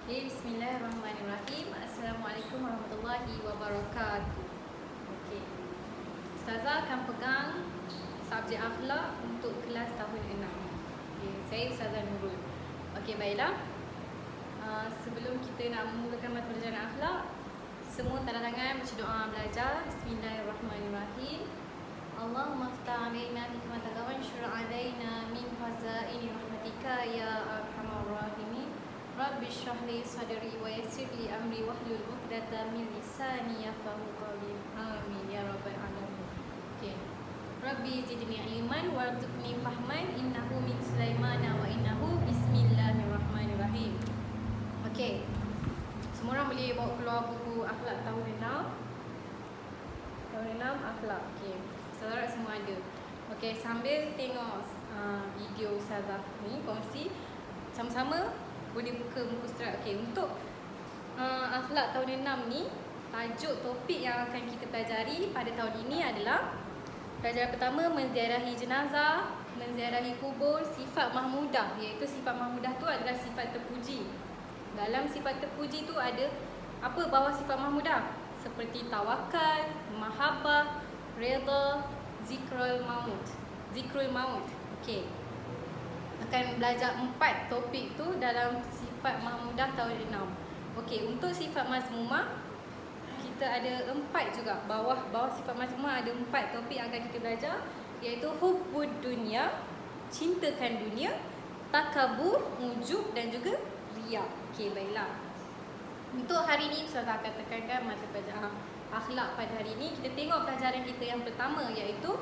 Okay, bismillahirrahmanirrahim. Assalamualaikum warahmatullahi wabarakatuh. Okay, Ustazah akan pegang subjek akhlak untuk kelas tahun 6. Okay, saya Ustazah Nurul. Okay, baiklah. Sebelum kita nak memulakan mata pelajaran akhlak, semua tanda tangan baca doa belajar. Bismillahirrahmanirrahim. Allahumma ftah alaina hikmataka wa anshur alaina min khazaini rahmatika ya arhamar rahimin. Rabbi shrah li sadri wa yassir li amri wahlul 'uqdatam min lisani yafqahu qawli. Amin ya rabbal alamin. Okey. Rabbi zidni ilman warzuqni fahman innahu min Sulaimana wa innahu bismillahirrahmanirrahim. Okey. Semua orang boleh bawa keluar buku akhlak tahun 6. Tahun 6 akhlak. Okey. Saudara semua ada. Okey, sambil tengok video Ustazah ni kongsi sama-sama boleh buka muka surat. Okey, untuk akhlak tahun 6 ni, tajuk topik yang akan kita pelajari pada tahun ini adalah pelajaran pertama, menziarahi jenazah, menziarahi kubur, sifat mahmudah, iaitu sifat mahmudah tu adalah sifat terpuji. Dalam sifat terpuji tu ada apa bawah sifat mahmudah? Seperti tawakal, mahabbah, redha, zikrul maut. Zikrul maut. Okey. Akan belajar 4 topik tu dalam sifat mahmudah tahun 6. Okey, untuk sifat mazmumah kita ada 4 juga. Bawah sifat mazmumah ada 4 topik yang akan kita belajar, iaitu hubbud dunya, cintakan dunia, takabur, ujub dan juga riya. Okey, baiklah. Untuk hari ni saya akan tekankan mata pelajaran akhlak pada hari ini. Kita tengok pelajaran kita yang pertama, iaitu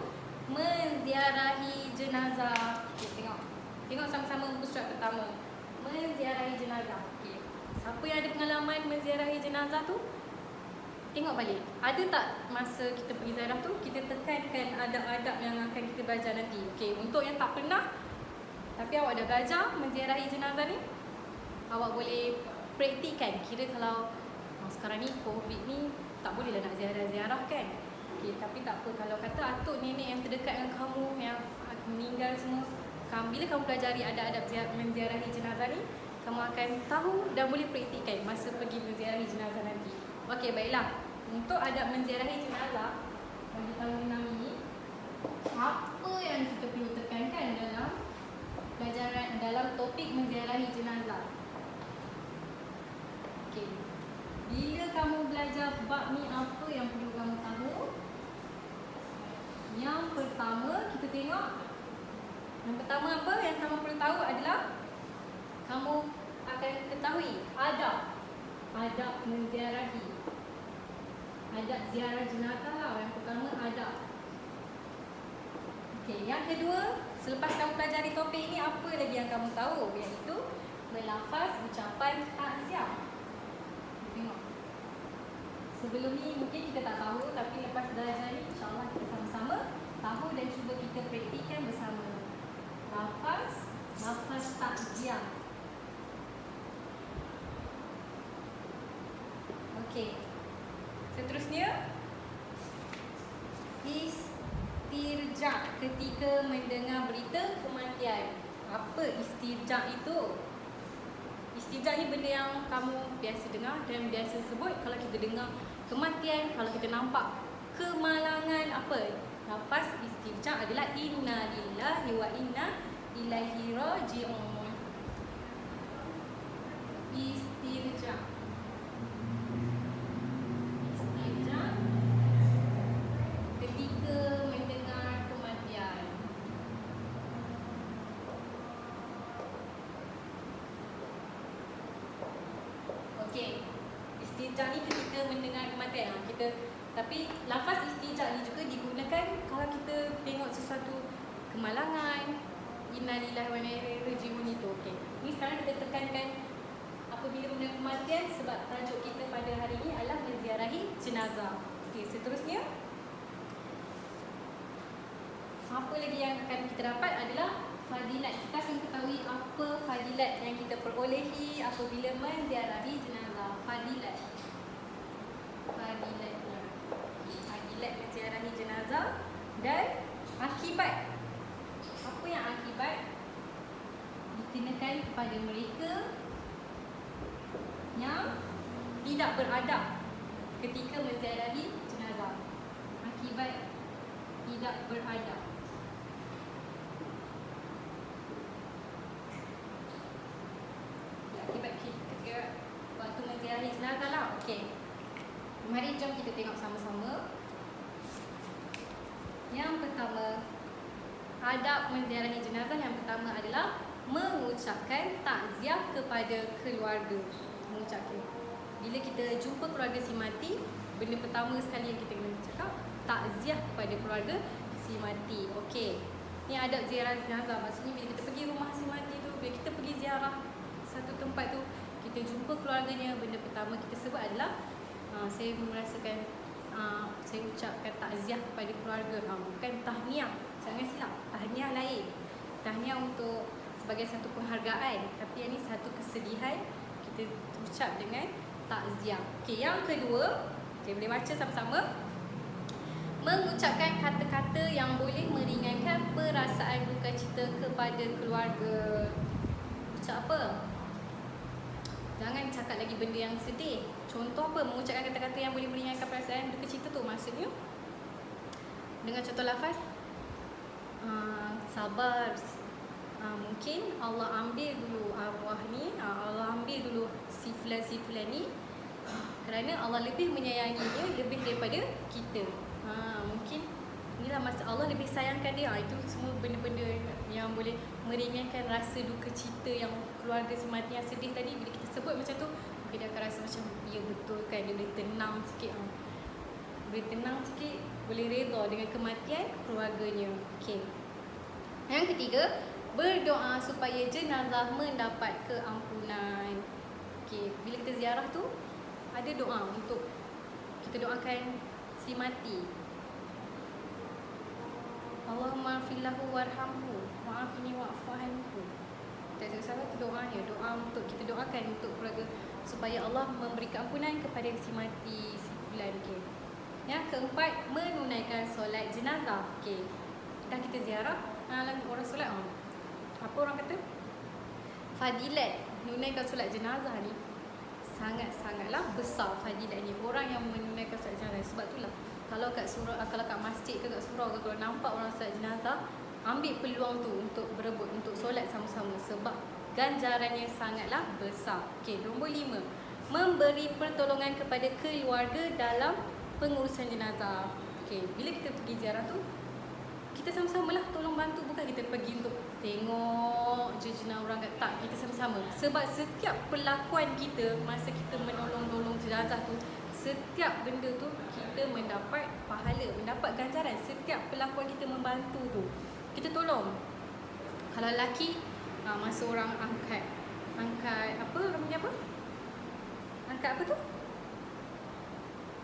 menziarahi jenazah. Okey, tengok sama-sama muka surat pertama. Menziarahi jenazah. Okay. Siapa yang ada pengalaman menziarahi jenazah tu? Tengok balik. Ada tak masa kita pergi ziarah tu, kita tekankan adab-adab yang akan kita belajar nanti. Okay. Untuk yang tak pernah, tapi awak dah belajar menziarahi jenazah ni, awak boleh praktikkan. Kira kalau sekarang ni COVID ni, tak boleh lah nak ziarah-ziarah kan. Okay. Tapi tak apa. Kalau kata atuk nenek yang terdekat dengan kamu, yang meninggal semua, bila kamu pelajari adab-adab menziarahi jenazah ni, kamu akan tahu dan boleh praktikkan masa pergi menziarahi jenazah nanti. Okey, baiklah. Untuk adab menziarahi jenazah bagi tahun 6 ini, apa yang kita perlu tekankan dalam pelajaran dalam topik menziarahi jenazah? Okey. Bila kamu belajar bab ni, apa yang perlu kamu tahu? Yang pertama, kita tengok. Yang pertama apa yang kamu perlu tahu adalah kamu akan ketahui adab menziarahi. Adab ziarah jenazah lah. Yang pertama adab. Okey, yang kedua, selepas kamu pelajari topik ni, apa lagi yang kamu tahu? Iaitu melafaz ucapan takziah. Tengok. Sebelum ni mungkin kita tak tahu, tapi lepas belajar ni insya-Allah kita sama-sama tahu dan cuba kita praktikkan bersama. Lafaz takziah. Okey. Seterusnya, istirja ketika mendengar berita kematian. Apa istirja itu? Istirja ni benda yang kamu biasa dengar dan biasa sebut kalau kita dengar kematian, kalau kita nampak kemalangan, apa? Lafaz istirja adalah inna lillahi wa inna ilaihi raji'un. Istirja. Istirja ketika mendengar kematian. Okey. Istirja ni ketika mendengar kematian. Tapi lafaz istirja ni juga digunakan kalau kita tengok sesuatu kemalangan, innalillahi wa inna ilaihi raji'un itu. Okey. Ni sekarang kita tekankan apabila mendengar kematian, sebab tajuk kita pada hari ini adalah menziarahi jenazah. Okey, seterusnya apa lagi yang akan kita dapat adalah fadilat. Kita akan ketahui apa fadilat yang kita perolehi apabila menziarahi jenazah. Fadilat menziarahi jenazah dan akibat. Apa yang akibat dikenakan kepada mereka tidak beradab ketika menziarahi jenazah. Akibat tidak beradab. Akibat ketika waktu menziarahi jenazah lah. Okey. Mari jom kita tengok sama-sama. Yang pertama, adab menziarahi jenazah yang pertama adalah mengucapkan takziah kepada keluarga. Mengucapkan. Bila kita jumpa keluarga si mati, benda pertama sekali yang kita kena cakap, takziah kepada keluarga si mati. Okey. Ni adab ziarah jenazah. Maksudnya bila kita pergi rumah si mati tu, bila kita pergi ziarah satu tempat tu, kita jumpa keluarganya, benda pertama kita sebut adalah saya merasakan saya ucapkan takziah kepada keluarga. Bukan tahniah. Jangan silap. Tahniah lain. Tahniah untuk sebagai satu penghargaan, tapi yang ni satu kesedihan, kita ucap dengan takziah. Okey, yang kedua, okay, boleh baca sama-sama. Mengucapkan kata-kata yang boleh meringankan perasaan duka cita kepada keluarga. Ucap apa? Jangan cakap lagi benda yang sedih. Contoh apa? Mengucapkan kata-kata yang boleh meringankan perasaan duka cita tu maksudnya dengan contoh lafaz sabar. Mungkin Allah ambil dulu arwah ni, Allah ambil dulu si fulan ni, kerana Allah lebih menyayanginya lebih daripada kita. Mungkin inilah masa Allah lebih sayangkan dia. Itu semua benda-benda yang boleh meringankan rasa duka cita yang keluarga si mati yang sedih tadi. Bila kita sebut macam tu, dia akan rasa macam ya betul kan, dia boleh tenang sikit. Boleh tenang sikit, boleh reda dengan kematian keluarganya. Okey. Yang ketiga, berdoa supaya jenazah mendapat keampunan. Okey, bila kita ziarah tu ada doa untuk kita doakan si mati. Allahumma fillahu warhamhu wa'afini wa'fu anhu. Tak salah tu doanya, doa untuk kita doakan untuk keluarga supaya Allah memberi keampunan kepada si mati si fulan. Okey. Yang keempat, menunaikan solat jenazah. Okey. Dah kita ziarah, orang solat apa orang kata? Fadilat menunaikan solat jenazah ni sangat-sangatlah besar fadilatnya. Orang yang menunaikan solat jenazah, sebab itulah kalau kat surau, kalau kat masjid ke kat surau ke, kalau nampak orang solat jenazah, ambil peluang tu untuk berebut, untuk solat sama-sama, sebab ganjarannya sangatlah besar. Okey, nombor 5, memberi pertolongan kepada keluarga dalam pengurusan jenazah. Okey, bila kita pergi ziarah tu, kita sama-sama lah tolong bantu. Bukan kita pergi untuk tengok je jenazah orang, tak, kita sama-sama. Sebab setiap perlakuan kita masa kita menolong jenazah tu, setiap benda tu kita mendapat pahala, mendapat ganjaran. Setiap perlakuan kita membantu tu, kita tolong. Kalau lelaki, masa orang angkat apa, orang punya apa? Angkat apa tu?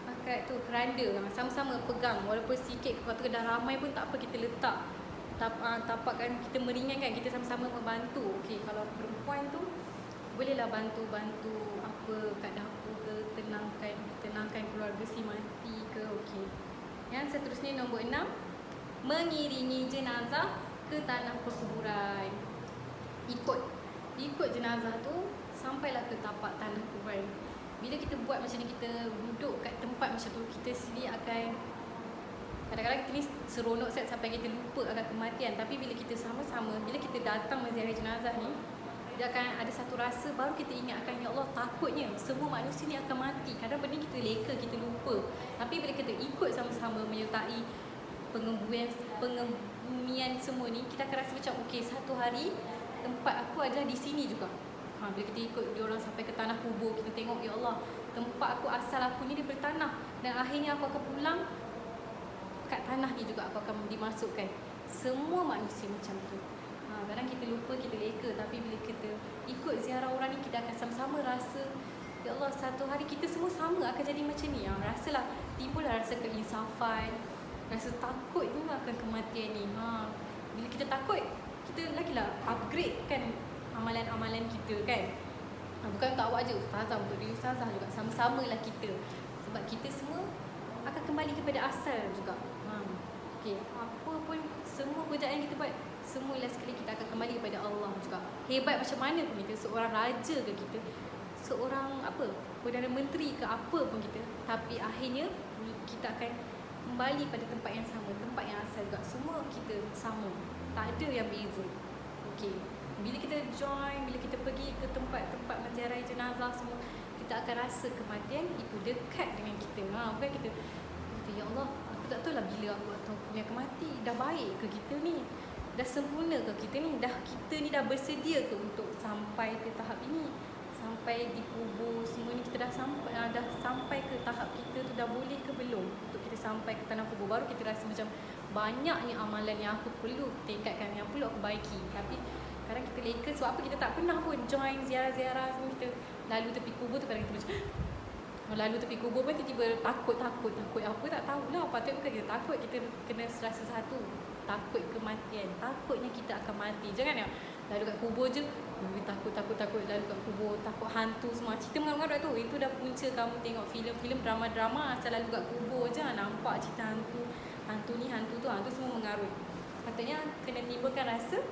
Angkat tu keranda, sama-sama pegang. Walaupun sikit, kalau dah ramai pun tak apa, kita letak tapak kan, kita meringankan, kita sama-sama membantu. Okey, kalau perempuan tu bolehlah bantu-bantu apa kat dapur ke, tenangkan keluarga si mati ke. Okey. Yang seterusnya nombor 6, mengiringi jenazah ke tanah perkuburan. Ikut jenazah tu sampailah ke tapak tanah kuburan. Bila kita buat macam ni, kita duduk kat tempat macam tu, kita sendiri akan, kadang-kadang kita ni seronok sampai kita lupa akan kematian. Tapi bila kita sama-sama, bila kita datang menziarahi jenazah ni, dia akan ada satu rasa baru kita ingat akan, ya Allah, takutnya semua manusia ni akan mati. Kadang benda kita leka, kita lupa. Tapi bila kita ikut sama-sama menyertai pengebumian semua ni, kita akan rasa macam okey, satu hari tempat aku adalah di sini juga. Bila kita ikut diorang sampai ke tanah kubur, kita tengok, ya Allah, tempat aku, asal aku ni daripada tanah, dan akhirnya aku akan pulang kat tanah ni juga aku akan dimasukkan. Semua manusia macam tu. Kadang kita lupa, kita leka. Tapi bila kita ikut ziarah orang ni, kita akan sama-sama rasa, ya Allah, satu hari kita semua sama akan jadi macam ni. Rasalah, timbullah rasa keinsafan, rasa takut tu akan kematian ni. Bila kita takut, kita lagilah upgrade kan amalan-amalan kita kan. Bukan untuk awak je, ustazah, untuk diri ustazah juga, sama-samalah kita. Sebab kita semua akan kembali kepada asal juga. Okey, apa pun semua pekerjaan yang kita buat, semula sekali kita akan kembali kepada Allah juga. Hebat macam mana pun kita, seorang raja ke kita, seorang Perdana Menteri ke apa pun kita, tapi akhirnya kita akan kembali pada tempat yang sama, tempat yang asal juga. Semua kita sama, tak ada yang beza. Okey. Bila kita join, bila kita pergi ke tempat-tempat menziarahi jenazah semua, kita akan rasa kematian itu dekat dengan kita. Bukan kita ya Allah, aku tak tahulah bila aku akan mati. Dah baik ke kita ni? Dah sempurna ke kita ni? Kita ni dah bersedia ke untuk sampai ke tahap ini? Sampai dikubur semua ni, kita dah sampai ke tahap kita tu dah boleh ke belum untuk kita sampai ke tanah kubur? Baru kita rasa macam banyak ni amalan yang aku perlu tingkatkan, yang perlu aku baiki. Tapi kadang kita leka sebab apa, kita tak pernah pun join ziarah-ziarah semua. Kita lalu tepi kubur tu kadang kita macam lalu tepi kubur pun tiba-tiba takut apa tak tahulah. Patut bukan kita takut, kita kena rasa satu, takut kematian, takutnya kita akan mati. Jangan ya lalu kat kubur je takut, lalu kat kubur takut hantu semua. Cerita mengarut-mengarut tu, itu dah punca kamu tengok filem-filem, drama-drama asal lalu kat kubur je nampak cerita hantu ni, hantu tu semua mengarut. Patutnya kena timbulkan rasa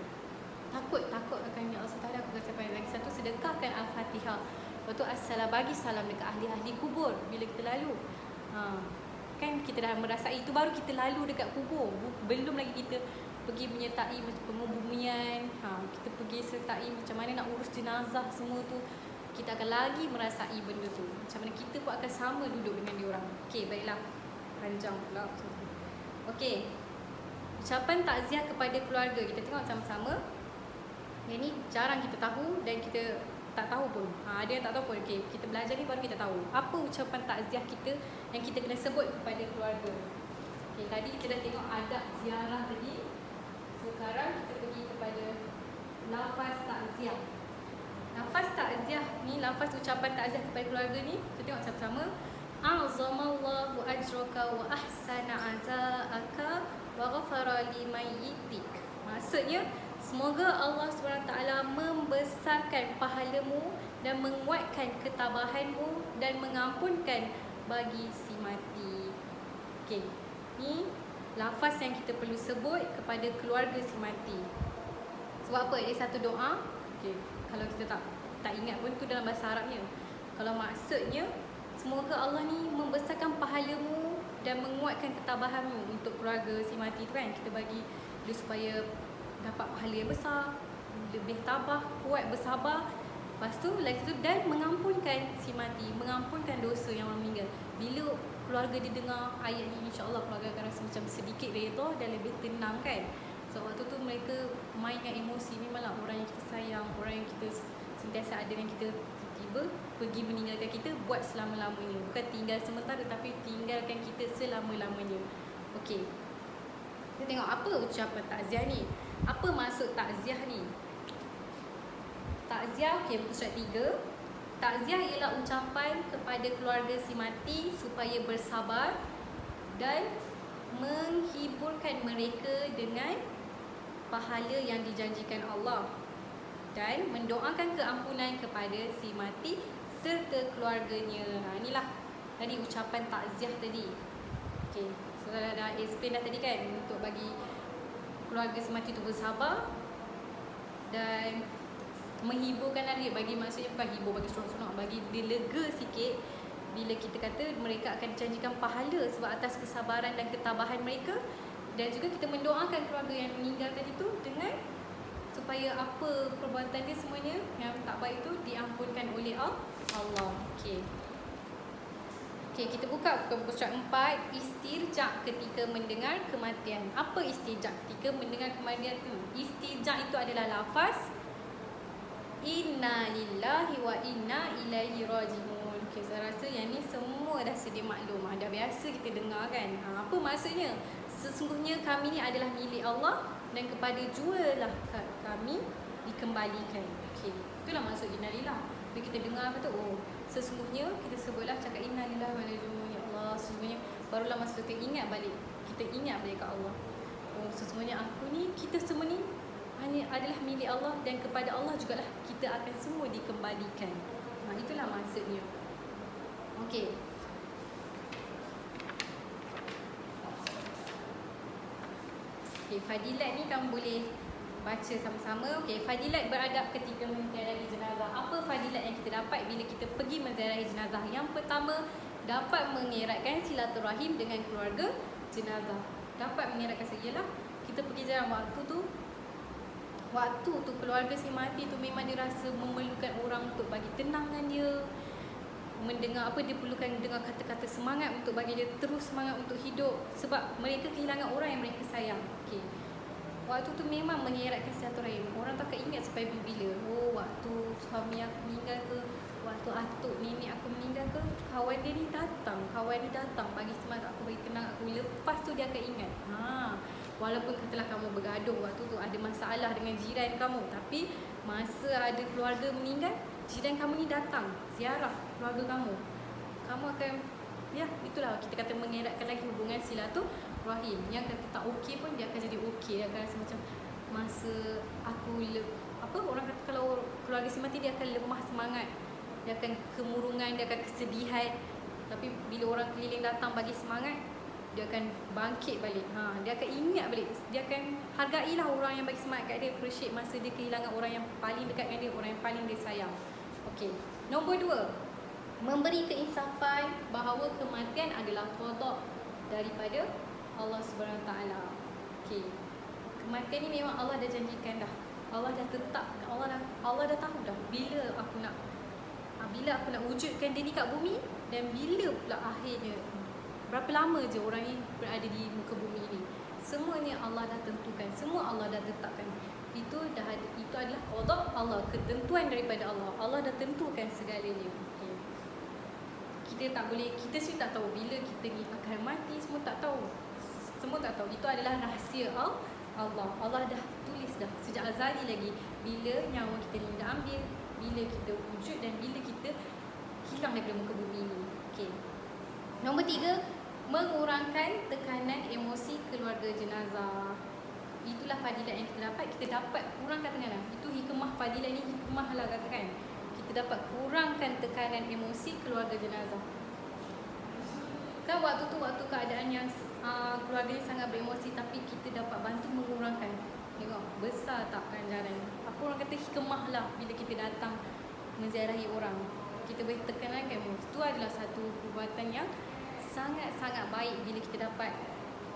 takut akan ya Allah Taala. Aku sampai lagi satu, sedekahkan Al-Fatihah. Lepas tu bagi salam dekat ahli-ahli kubur bila kita lalu. Kan kita dah merasai itu, baru kita lalu dekat kubur. Belum lagi kita pergi menyertai macam pengubumian, kita pergi sertai macam mana nak urus jenazah semua tu. Kita akan lagi merasai benda tu. Macam mana kita pun akan sama duduk dengan diorang. Okey, baiklah. Panjang pula. Okey. Ucapan takziah kepada keluarga, kita tengok sama-sama. Yang ni jarang kita tahu dan kita tak tahu pun. Ada yang tak tahu pun. Okey, kita belajar ni baru kita tahu apa ucapan takziah kita yang kita kena sebut kepada keluarga. Okey, tadi kita dah tengok adab ziarah tadi. Sekarang kita pergi kepada lafaz takziah. Lafaz takziah ni, lafaz ucapan takziah kepada keluarga ni, kita tengok sama-sama. A'zamallahu ajraka wa ahsana azaaka wa ghafara limayyitik. Maksudnya, semoga Allah SWT membesarkan pahalamu dan menguatkan ketabahanmu dan mengampunkan bagi si mati. Okey, ni lafaz yang kita perlu sebut kepada keluarga si mati. Sebab apa? Dia satu doa. Okey, kalau kita tak ingat pun tu dalam bahasa Arabnya. Kalau maksudnya, semoga Allah ni membesarkan pahalamu dan menguatkan ketabahanmu untuk keluarga si mati tu kan. Kita bagi dia supaya dapat pahala yang besar, lebih tabah, kuat, bersabar. Lepas tu lagi tu, dan mengampunkan si mati, mengampunkan dosa yang orang meninggal. Bila keluarga dia dengar ayat ni, insya-Allah keluarga akan rasa macam sedikit redha dan lebih tenang kan. So waktu tu mereka mainkan emosi. Memanglah orang yang kita sayang, orang yang kita sentiasa ada dengan kita, tiba-tiba pergi meninggalkan kita buat selama-lamanya. Bukan tinggal sementara, tapi tinggalkan kita selama-lamanya. Okey, kita tengok apa ucapan takziah ni. Apa maksud takziah ni? Takziah, okey, muka surat 3. Takziah ialah ucapan kepada keluarga si mati supaya bersabar dan menghiburkan mereka dengan pahala yang dijanjikan Allah, dan mendoakan keampunan kepada si mati serta keluarganya. Inilah tadi ucapan takziah tadi. Okey, so dah explain dah tadi kan, untuk bagi keluarga si mati tu bersabar dan menghiburkan dia. Bagi maksudnya bukan hibur bagi seronok-seronok, bagi dia lega sikit bila kita kata mereka akan dijanjikan pahala sebab atas kesabaran dan ketabahan mereka. Dan juga kita mendoakan keluarga yang meninggal tadi tu dengan supaya apa perbuatan dia semuanya yang tak baik tu diampunkan oleh Allah. Okey. Okey, kita buka surat 4, istirja ketika mendengar kematian. Apa istirja ketika mendengar kematian tu? Istirja itu adalah lafaz inna lillahi wa inna ilaihi raji'un. Okay, saya rasa yang ni semua dah sedia maklum. Dah biasa kita dengar kan. Apa maksudnya? Sesungguhnya kami ni adalah milik Allah dan kepada jualah kami dikembalikan. Okay, itulah maksud inna lillah. Bila kita dengar kata, oh, sesungguhnya, kita sebutlah cakap inna lillahi wa inna ilaihi raji'un. Ya Allah, sesungguhnya, barulah masa kita ingat balik. Kita ingat balik kat Allah. Oh, sesungguhnya aku ni, kita semua ni hanya adalah milik Allah dan kepada Allah jugalah kita akan semua dikembalikan. Itulah maksudnya. Okey. Okey, fadilat ni kamu boleh baca sama-sama. Okey, fadilat beradab ketika menziarahi jenazah. Apa fadilat yang kita dapat bila kita pergi menziarahi jenazah? Yang pertama, dapat mengeratkan silaturahim dengan keluarga jenazah. Dapat mengeratkan ialah kita pergi ziarah waktu tu keluarga si mati tu memang dia rasa memerlukan orang untuk bagi tenangkan dia, mendengar apa dia perlukan, dengar kata-kata semangat untuk bagi dia terus semangat untuk hidup, sebab mereka kehilangan orang yang mereka sayang. Okey, waktu tu memang mengeratkan silaturahim. Orang tak akan ingat sampai bila. Oh, waktu suami aku meninggal ke, waktu atuk nenek aku meninggal ke, kawan dia ni datang bagi semangat aku, bagi tenang aku. Lepas tu dia akan ingat. Walaupun katalah kamu bergaduh waktu tu, ada masalah dengan jiran kamu, tapi masa ada keluarga meninggal, jiran kamu ni datang ziarah keluarga kamu akan, ya, itulah kita kata mengeratkan lagi hubungan silaturahim. Yang kata tak okey pun dia akan jadi okey. Dia akan rasa macam masa aku orang kata kalau keluarga si mati, dia akan lemah semangat, dia akan kemurungan, dia akan kesedihan. Tapi bila orang keliling datang bagi semangat, dia akan bangkit balik. Dia akan ingat balik. Dia akan hargailah orang yang bagi semangat kat dia, appreciate masa dia kehilangan orang yang paling dekat dengan dia, orang yang paling dia sayang. Okey. Nombor 2, memberi keinsafan bahawa kematian adalah qada daripada Allah Subhanahu Wa Taala. Okey. Kematian ni memang Allah dah janjikan dah. Allah dah tetap, Allah dah tahu dah bila aku nak wujudkan dia ni kat bumi, dan bila pula akhirnya, berapa lama je orang ni berada di muka bumi ni. Semuanya Allah dah tentukan, semua Allah dah tetapkan. Itu adalah qada Allah, ketentuan daripada Allah. Allah dah tentukan segalanya. Okay. Kita tak boleh, kita sendiri tak tahu bila kita ni akan mati, semua tak tahu. Itu adalah rahsia Allah. Allah dah tulis dah sejak azali lagi bila nyawa kita ni dah ambil, bila kita wujud, dan bila kita hilang daripada muka bumi ni. Okey. Nombor 3, mengurangkan tekanan emosi keluarga jenazah. Itulah fadilat yang kita dapat. Kita dapat kurangkan tekanan. Itu hikmah fadilat ni, hikmah lah katakan. Kita dapat kurangkan tekanan emosi keluarga jenazah. Kan waktu keadaan yang keluarga ni sangat beremosi, tapi kita dapat bantu mengurangkan. Tengok besar tak ganjaran. Apa orang kata hikmah lah bila kita datang menziarahi orang. Kita boleh tekankan emosi. Itu adalah satu perbuatan yang sangat-sangat baik bila kita dapat,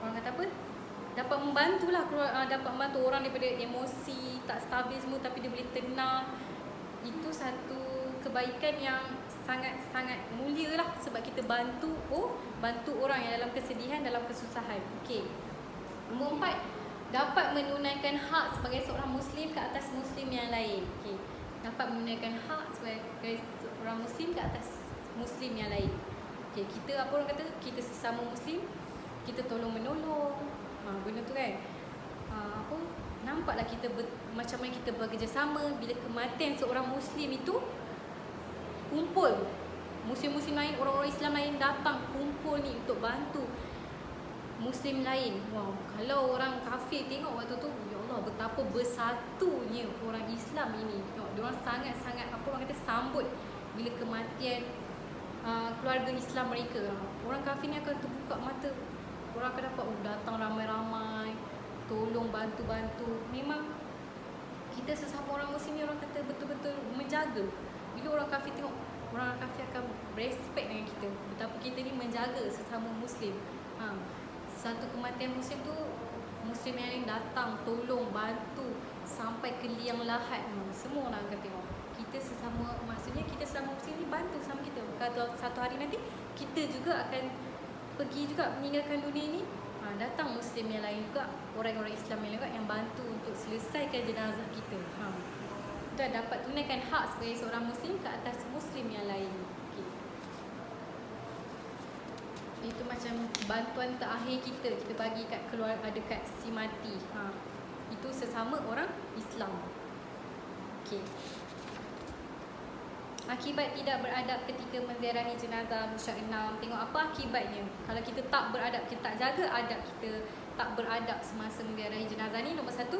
orang kata apa, dapat membantulah, dapat membantu orang daripada emosi tak stabil semua, tapi dia boleh tenang. Itu satu kebaikan yang sangat-sangat mulia lah, sebab kita bantu orang yang dalam kesedihan, dalam kesusahan. Okey. Nombor 4, dapat menunaikan hak sebagai seorang Muslim ke atas Muslim yang lain. Okey. Dapat menunaikan hak sebagai seorang Muslim ke atas Muslim yang lain. Okay, kita apa orang kata, kita sesama Muslim, kita tolong menolong, benda tu kan. Nampaklah kita macam mana kita bekerjasama bila kematian seorang Muslim itu kumpul. Muslim-Muslim lain, orang-orang Islam lain datang kumpul ni untuk bantu Muslim lain. Wow, kalau orang kafir tengok waktu tu, ya Allah, betapa bersatunya orang Islam ini. Tengok, diorang sangat-sangat apa orang kata sambut bila kematian keluarga Islam mereka. Orang kafir ni akan terbuka mata. Orang akan dapat datang ramai-ramai, tolong bantu-bantu. Memang kita sesama orang Muslim ni, orang kata betul-betul menjaga. Bila orang kafir tengok, orang kafir akan respect dengan kita, betapa kita ni menjaga sesama Muslim. Satu kematian Muslim tu, Muslim yang lain datang tolong bantu sampai ke liang lahat. Semua orang akan tengok kita sesama, maksudnya kita sesama Muslim ni bantu sama kita. Kalau satu hari nanti kita juga akan pergi juga meninggalkan dunia ni, datang Muslim yang lain juga, orang-orang Islam yang lain juga yang bantu untuk selesaikan jenazah kita. Kita dapat tunaikan hak sebagai seorang Muslim ke atas Muslim yang lain. Okay. Itu macam bantuan terakhir kita bagi kat keluarga, dekat si mati. Itu sesama orang Islam. Okay. Akibat tidak beradab ketika menziarahi jenazah, Musyak 6. Tengok apa akibatnya kalau kita tak beradab, kita tak jaga adab kita, tak beradab semasa menziarahi jenazah ni. Nombor 1,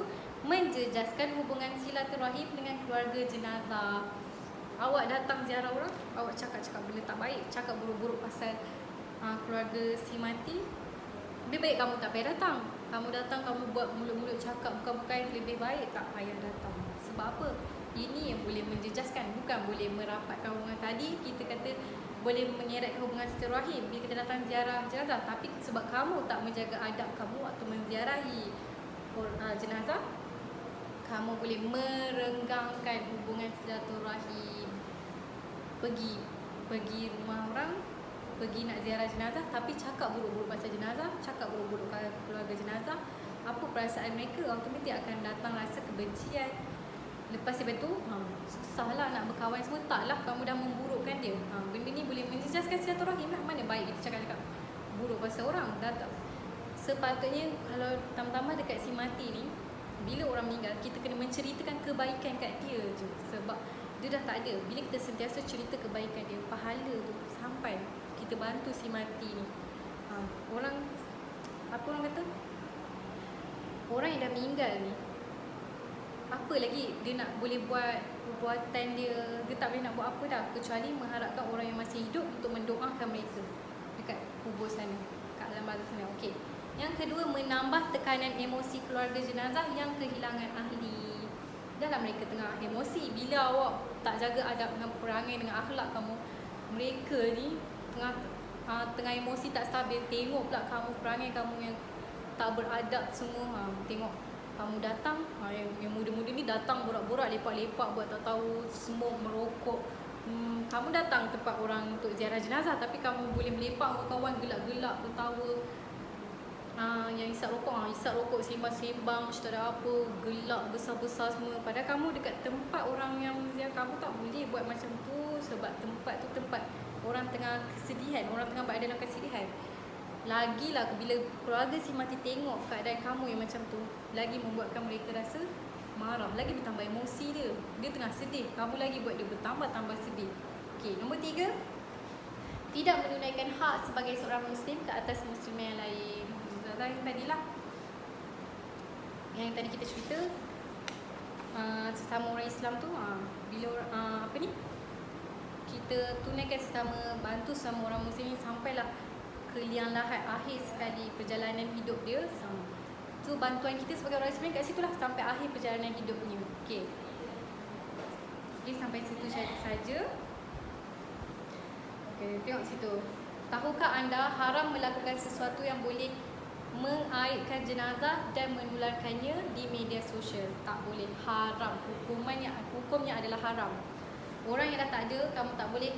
menjejaskan hubungan silaturahim dengan keluarga jenazah. Awak datang ziarah orang, awak cakap-cakap benda tak baik, cakap buruk-buruk pasal keluarga si mati, lebih baik kamu tak payah datang. Kamu datang, kamu buat mulut-mulut cakap bukan-bukan yang lebih baik, tak payah datang. Sebab apa? Ini yang boleh menjejaskan, bukan boleh merapatkan hubungan. Tadi kita kata boleh mengeratkan hubungan silaturahim bila kita datang ziarah jenazah, tapi sebab kamu tak menjaga adab kamu waktu menziarahi jenazah, kamu boleh merenggangkan hubungan silaturahim. Pergi rumah orang, pergi nak ziarah jenazah, tapi cakap buruk-buruk pasal jenazah, cakap buruk-buruk keluarga jenazah, apa perasaan mereka? Automatik akan datang rasa kebencian. Lepas itu susahlah nak berkawan semua. Taklah kamu dah memburukkan dia. Benda ni boleh menjejaskan silaturahim lah. Mana baik kita cakap buruk pasal orang. Dah tak. Sepatutnya kalau tambah-tambah dekat si mati ni, bila orang meninggal, kita kena menceritakan kebaikan kat dia je. Sebab dia dah tak ada. Bila kita sentiasa cerita kebaikan dia, pahala tu sampai kita bantu si mati ni. Orang, apa orang kata, orang yang dah meninggal ni, apa lagi dia nak boleh buat perbuatan dia tak boleh nak buat apa dah, kecuali mengharapkan orang yang masih hidup untuk mendoakan mereka dekat kubur sana, kat alam barzakh sana. Okey. Yang kedua, menambah tekanan emosi keluarga jenazah yang kehilangan ahli. Dalam mereka tengah emosi, bila awak tak jaga adab dengan perangai dengan akhlak kamu, mereka ni tengah emosi tak stabil, tengok pula kamu perangai kamu yang tak beradab semua. Tengok kamu datang, yang muda-muda ni datang borak-borak, lepak-lepak, buat tak tahu, smoke, merokok. Kamu datang tempat orang untuk ziarah jenazah, tapi kamu boleh melepak dengan kawan, gelak-gelak, bertawa. Yang isap rokok, sembang-sembang, tak ada apa, gelak besar-besar semua. Padahal kamu dekat tempat orang yang kamu tak boleh buat macam tu, sebab tempat tu tempat orang tengah kesedihan, orang tengah berada dalam kesedihan. Lagilah bila keluarga si mati tengok keadaan kamu yang macam tu, lagi membuatkan mereka rasa marah, lagi bertambah emosi dia. Dia tengah sedih, kamu lagi buat dia bertambah-tambah sedih. Okey, nombor 3, tidak menunaikan hak sebagai seorang muslim ke atas muslim yang lain. Yang tadilah, yang tadi kita cerita, sesama orang Islam tu, bila kita tunaikan sesama, bantu sesama orang muslim ni sampailah ke liang lahat, akhir sekali perjalanan hidup dia. Tu bantuan kita sebagai orang Islam kat situ lah, sampai akhir perjalanan hidupnya. Okey, sampai situ saja. Okey, tengok situ. Tahukah anda haram melakukan sesuatu yang boleh mengaibkan jenazah dan menularkannya di media sosial? Tak boleh, haram. Hukumnya adalah haram. Orang yang dah tak ada, kamu tak boleh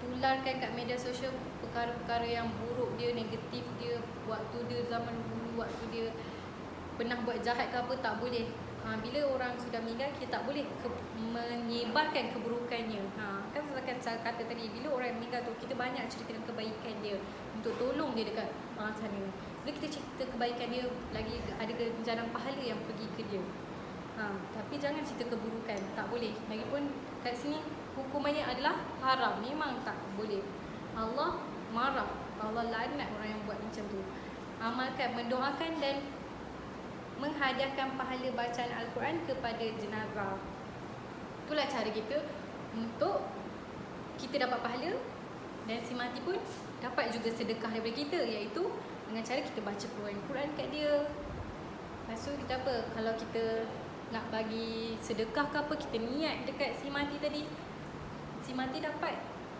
tularkan kat media sosial perkara-perkara yang buruk dia, negatif dia, waktu dia zaman dulu, waktu dia pernah buat jahat ke apa, tak boleh. Bila orang sudah meninggal, kita tak boleh menyebarkan keburukannya. Kan saya kata tadi, bila orang meninggal tu, kita banyak ceritakan kebaikan dia, untuk tolong dia dekat sana. Bila kita cerita kebaikan dia, lagi ada ganjaran pahala yang pergi ke dia. Tapi jangan cerita keburukan, tak boleh. Lagipun kat sini hukumannya adalah haram, memang tak boleh. Allah marah, Allah laknat orang yang buat macam tu. Amalkan, mendoakan dan menghadiahkan pahala bacaan Al-Quran kepada jenazah. Itulah cara kita untuk kita dapat pahala, dan si mati pun dapat juga sedekah daripada kita, iaitu dengan cara kita baca Quran kat dia. Lepas tu kita apa, kalau kita nak bagi sedekah ke apa, kita niat dekat si mati tadi, si mati dapat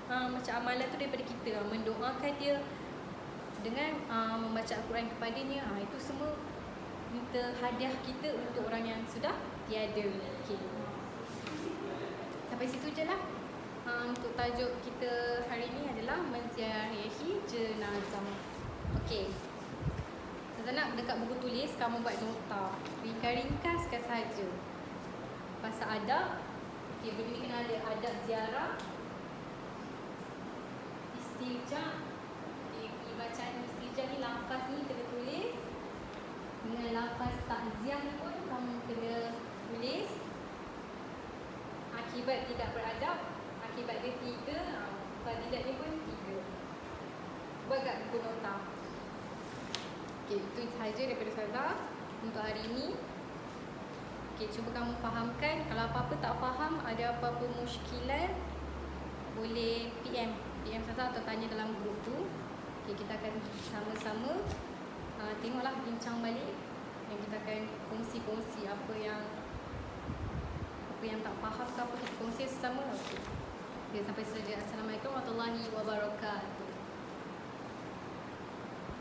macam amalan tu daripada kita, mendoakan dia dengan membaca Al-Quran kepadanya. Itu semua minta hadiah kita untuk orang yang sudah tiada. Okay, sampai situ je lah. Untuk tajuk kita hari ni adalah menziarahi jenazah. Okay, saya nak dekat buku tulis, kamu buat nota, ringkas-ringkaskan sahaja pasal adab. Okay, benda ni kena ada adab ziarah, istijah. Bacaan istijah ni, lafaz ni kena tulis. Dengan lafaz takziah ni pun kamu kena tulis. Akibat tidak beradab, akibat dia 3, fadilat ni pun 3. Buat kat buku nota. Okay, itu sahaja daripada Ustazah untuk hari ini. Okay, cuba kamu fahamkan. Kalau apa-apa tak faham, ada apa-apa muskilan, boleh PM Ustazah atau tanya dalam grup tu. Okay, kita akan sama-sama tengoklah, bincang balik, dan kita akan kongsi-kongsi apa yang tak faham ke apa, kita kongsi sesama. Okay, sampai saja. Assalamualaikum warahmatullahi wabarakatuh.